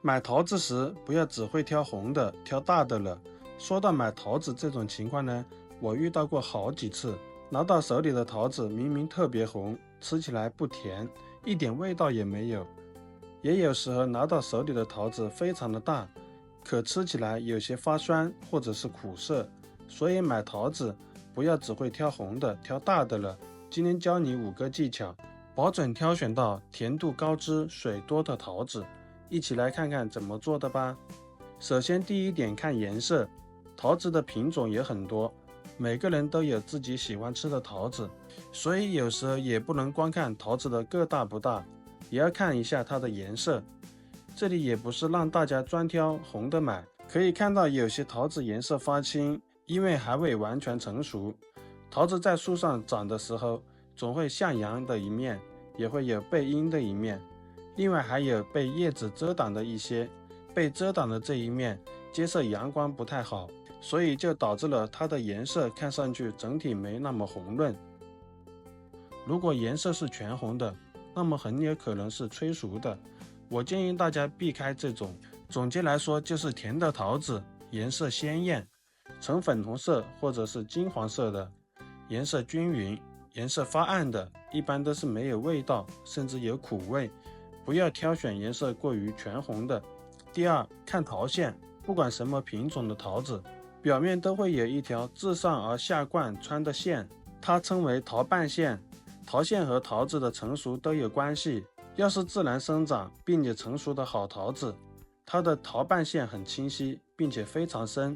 买桃子时不要只会挑红的，挑大的了。说到买桃子这种情况呢，我遇到过好几次。拿到手里的桃子明明特别红，吃起来不甜，一点味道也没有。也有时候拿到手里的桃子非常的大，可吃起来有些发酸或者是苦涩。所以买桃子不要只会挑红的，挑大的了。今天教你5个技巧，保准挑选到甜度高脂、水多的桃子。一起来看看怎么做的吧。首先第一点，看颜色。桃子的品种也很多，每个人都有自己喜欢吃的桃子，所以有时候也不能光看桃子的个大不大，也要看一下它的颜色。这里也不是让大家专挑红的买，可以看到有些桃子颜色发青，因为还未完全成熟。桃子在树上长的时候，总会向阳的一面，也会有背阴的一面，另外还有被叶子遮挡的一些，被遮挡的这一面接受阳光不太好，所以就导致了它的颜色看上去整体没那么红润。如果颜色是全红的，那么很有可能是催熟的，我建议大家避开这种。总结来说，就是甜的桃子颜色鲜艳，呈粉红色或者是金黄色的，颜色均匀，颜色发暗的一般都是没有味道，甚至有苦味。不要挑选颜色过于全红的。第二，看桃线，不管什么品种的桃子，表面都会有一条自上而下贯穿的线，它称为桃瓣线。桃线和桃子的成熟都有关系，要是自然生长并且成熟的好桃子，它的桃瓣线很清晰，并且非常深。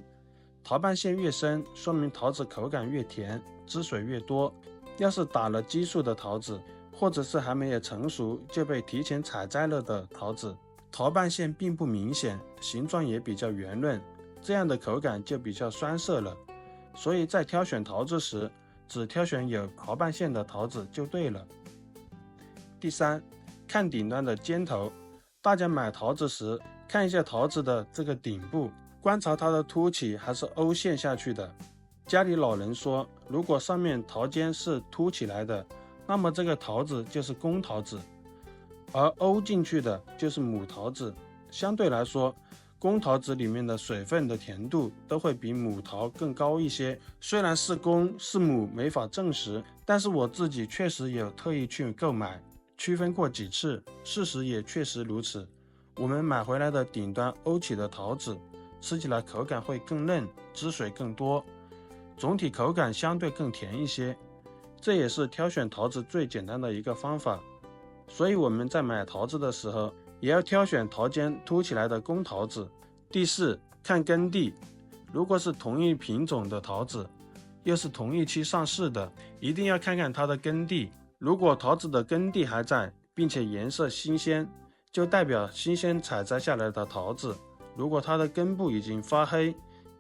桃瓣线越深，说明桃子口感越甜，汁水越多。要是打了激素的桃子，或者是还没有成熟就被提前采摘了的桃子，桃瓣线并不明显，形状也比较圆润，这样的口感就比较酸涩了。所以在挑选桃子时，只挑选有桃瓣线的桃子就对了。第三，看顶端的尖头。大家买桃子时，看一下桃子的这个顶部，观察它的凸起还是凹陷下去的。家里老人说，如果上面桃尖是凸起来的，那么这个桃子就是公桃子，而凹进去的就是母桃子。相对来说，公桃子里面的水分的甜度都会比母桃更高一些。虽然是公是母没法证实，但是我自己确实有特意去购买，区分过几次，事实也确实如此。我们买回来的顶端凹起的桃子，吃起来口感会更嫩，汁水更多，总体口感相对更甜一些。这也是挑选桃子最简单的一个方法。所以我们在买桃子的时候，也要挑选桃尖凸起来的公桃子。第四，看根蒂。如果是同一品种的桃子，又是同一期上市的，一定要看看它的根蒂。如果桃子的根蒂还在，并且颜色新鲜，就代表新鲜采摘下来的桃子。如果它的根部已经发黑，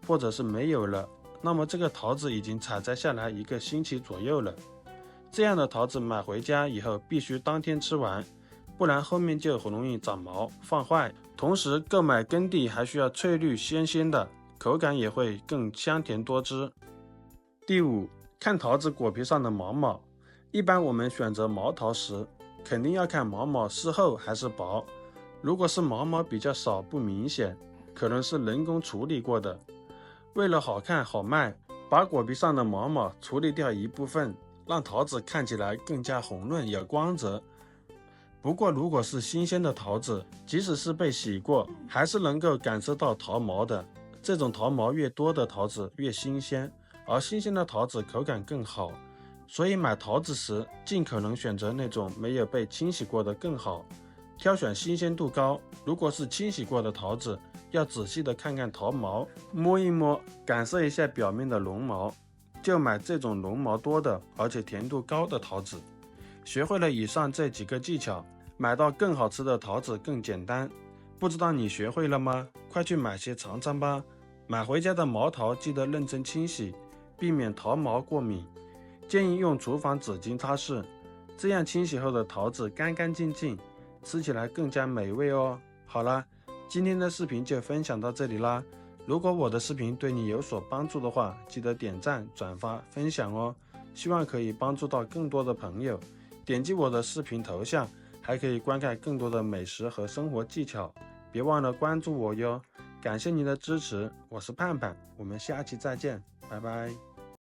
或者是没有了，那么这个桃子已经采摘下来1个星期左右了。这样的桃子买回家以后必须当天吃完，不然后面就很容易长毛放坏。同时购买根蒂还需要翠绿鲜鲜的，口感也会更香甜多汁。第五，看桃子果皮上的毛毛。一般我们选择毛桃时，肯定要看毛毛是厚还是薄。如果是毛毛比较少不明显，可能是人工处理过的。为了好看好卖，把果皮上的毛毛处理掉一部分，让桃子看起来更加红润有光泽。不过如果是新鲜的桃子，即使是被洗过，还是能够感受到桃毛的。这种桃毛越多的桃子越新鲜，而新鲜的桃子口感更好。所以买桃子时，尽可能选择那种没有被清洗过的更好。挑选新鲜度高，如果是清洗过的桃子，要仔细的看看桃毛，摸一摸，感受一下表面的绒毛，就买这种绒毛多的而且甜度高的桃子。学会了以上这几个技巧，买到更好吃的桃子更简单。不知道你学会了吗？快去买些尝尝吧。买回家的毛桃记得认真清洗，避免桃毛过敏。建议用厨房纸巾擦拭，这样清洗后的桃子干干净净，吃起来更加美味哦。好啦，今天的视频就分享到这里啦。如果我的视频对你有所帮助的话，记得点赞、转发、分享哦。希望可以帮助到更多的朋友。点击我的视频头像，还可以观看更多的美食和生活技巧。别忘了关注我哟。感谢您的支持，我是盼盼，我们下期再见，拜拜。